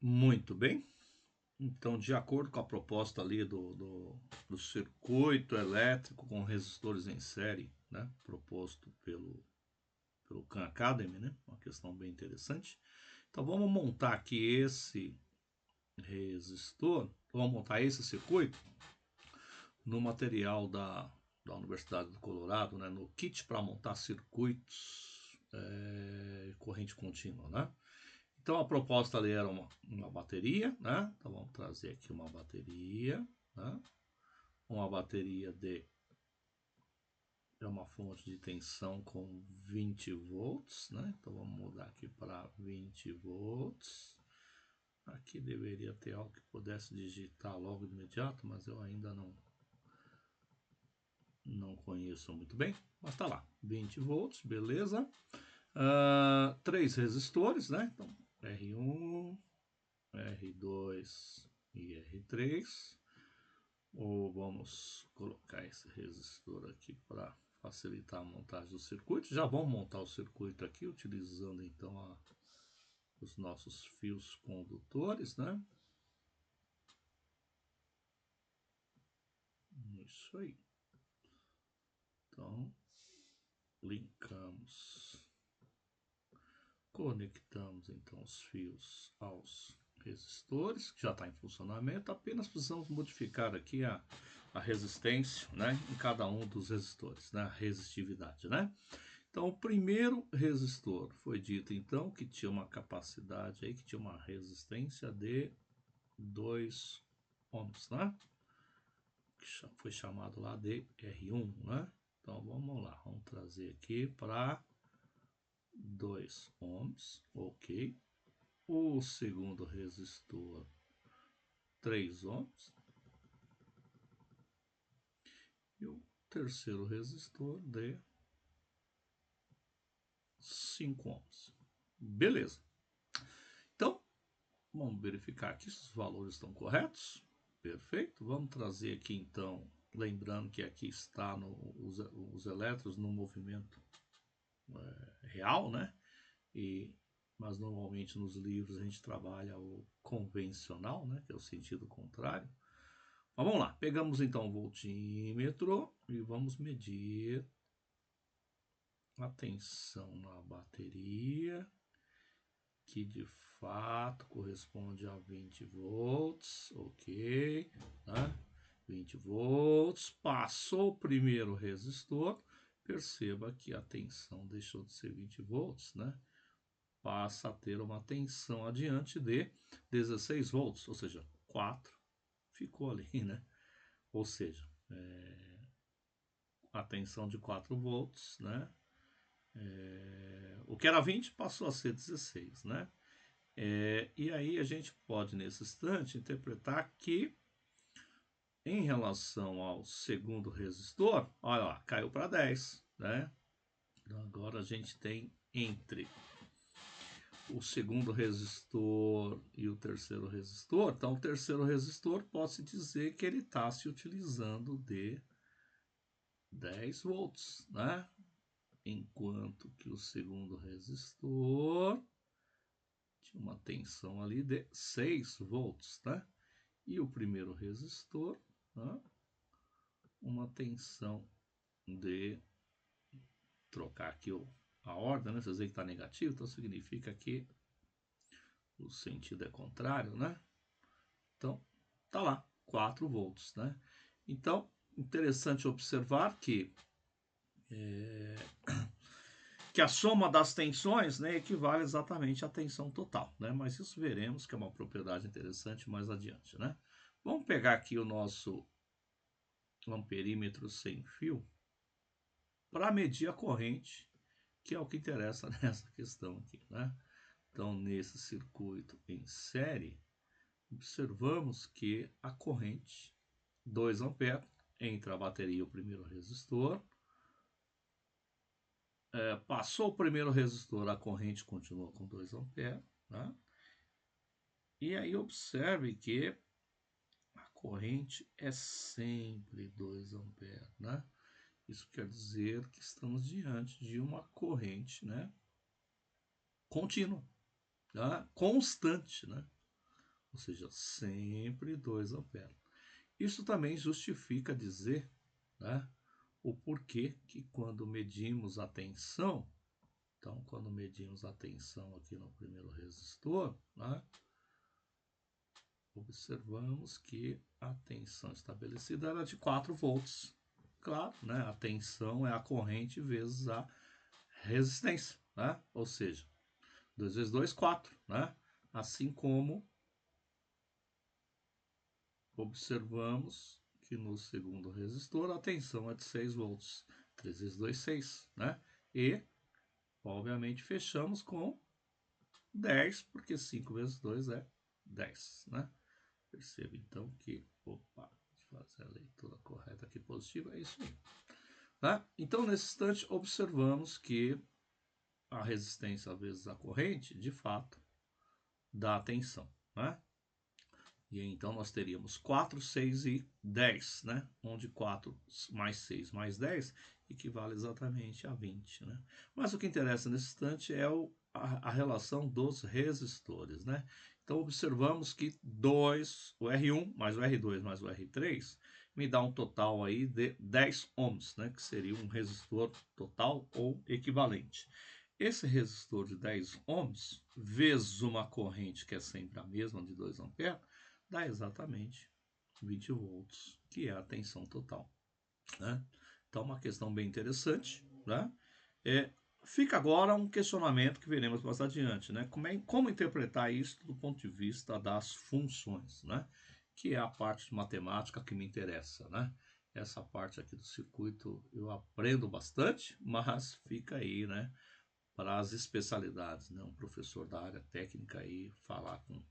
Muito bem. Então, de acordo com a proposta ali do circuito elétrico com resistores em série, né, proposto pelo Khan Academy, né, uma questão bem interessante. Então, vamos montar aqui esse resistor, vamos montar esse circuito no material da Universidade do Colorado, né, no kit para montar circuitos corrente contínua, né? Então a proposta ali era uma bateria, né? Então vamos trazer aqui uma bateria, né? Uma bateria é uma fonte de tensão com 20 volts, né? Então vamos mudar aqui para 20 volts. Aqui deveria ter algo que pudesse digitar logo de imediato, mas eu ainda não conheço muito bem. Mas tá lá, 20 volts, beleza. 3 resistores, né? Então R1, R2 e R3. Ou vamos colocar esse resistor aqui para facilitar a montagem do circuito. Já vamos montar o circuito aqui utilizando então os nossos fios condutores, né? Isso aí. Então, linkamos, conectamos então os fios aos resistores, que já está em funcionamento. Apenas precisamos modificar aqui a resistência, né, em cada um dos resistores, né, a resistividade, né. Então, o primeiro resistor foi dito então que tinha uma capacidade aí, que tinha uma resistência de 2 ohms, né, que foi chamado lá de R1, né. Então, vamos lá, vamos trazer aqui para 2 ohms, ok. O segundo resistor, 3 ohms. E o terceiro resistor de 5 ohms. Beleza. Então, vamos verificar aqui se os valores estão corretos. Perfeito. Vamos trazer aqui então, lembrando que aqui está os elétrons no movimento real, né? Mas normalmente nos livros a gente trabalha o convencional, né? Que é o sentido contrário. Mas vamos lá, pegamos então o voltímetro e vamos medir a tensão na bateria, que de fato corresponde a 20 volts, ok, né? 20 volts, passou o primeiro resistor, perceba que a tensão deixou de ser 20 volts, né? Passa a ter uma tensão adiante de 16 volts, ou seja, 4 ficou ali, né? Ou seja, a tensão de 4 volts, né? O que era 20 passou a ser 16, né? E aí a gente pode, nesse instante, interpretar que, em relação ao segundo resistor, olha lá, caiu para 10, né? Então agora a gente tem entre o segundo resistor e o terceiro resistor. Então, o terceiro resistor, pode-se dizer que ele está se utilizando de 10 volts, né? Enquanto que o segundo resistor tinha uma tensão ali de 6 volts, né? E o primeiro resistor, né? Uma tensão de, trocar aqui a ordem, né? Vocês veem que está negativo, então significa que o sentido é contrário, né? Então, tá lá, 4 volts, né? Então, interessante observar que a soma das tensões, né, equivale exatamente à tensão total, né? Mas isso veremos que é uma propriedade interessante mais adiante, né? Vamos pegar aqui o nosso amperímetro sem fio para medir a corrente, que é o que interessa nessa questão aqui, né? Então, nesse circuito em série, observamos que a corrente 2 A entre a bateria e o primeiro resistor. Passou o primeiro resistor, a corrente continua com 2 A, né? E aí observe que a corrente é sempre 2 A, né? Isso quer dizer que estamos diante de uma corrente, né, contínua, né? Constante, né? ou seja, sempre 2 amperes. Isso também justifica dizer, né, o porquê que quando medimos a tensão, então quando medimos a tensão aqui no primeiro resistor, né, observamos que a tensão estabelecida era de 4 volts. Claro, né, a tensão é a corrente vezes a resistência, né, ou seja, 2 vezes 2, 4, né, assim como observamos que no segundo resistor a tensão é de 6 volts. 3 vezes 2, 6, né? E, obviamente, fechamos com 10, porque 5 vezes 2 é 10, né? Perceba, então, que... Opa, fazer a leitura correta aqui positiva, é isso aí. Tá? Então, nesse instante, observamos que a resistência vezes a corrente, de fato, dá tensão, né? E então nós teríamos 4, 6 e 10, né? Onde 4 mais 6 mais 10 equivale exatamente a 20, né? Mas o que interessa nesse instante é a relação dos resistores, né? Então observamos que o R1 mais o R2 mais o R3 me dá um total aí de 10 ohms, né? Que seria um resistor total ou equivalente. Esse resistor de 10 ohms, vezes uma corrente que é sempre a mesma, de 2 amperes, dá exatamente 20 volts, que é a tensão total, né? Então, uma questão bem interessante, né? Fica agora um questionamento que veremos mais adiante, né? Como interpretar isso do ponto de vista das funções, né? Que é a parte de matemática que me interessa, né? Essa parte aqui do circuito eu aprendo bastante, mas fica aí, né? Para as especialidades, né? Um professor da área técnica aí falar com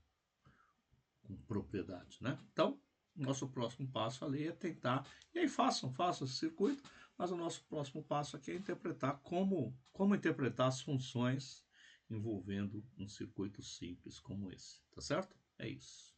propriedade, né? Então, nosso próximo passo ali é tentar, e aí façam esse circuito, mas o nosso próximo passo aqui é interpretar como interpretar as funções envolvendo um circuito simples como esse, tá certo? É isso.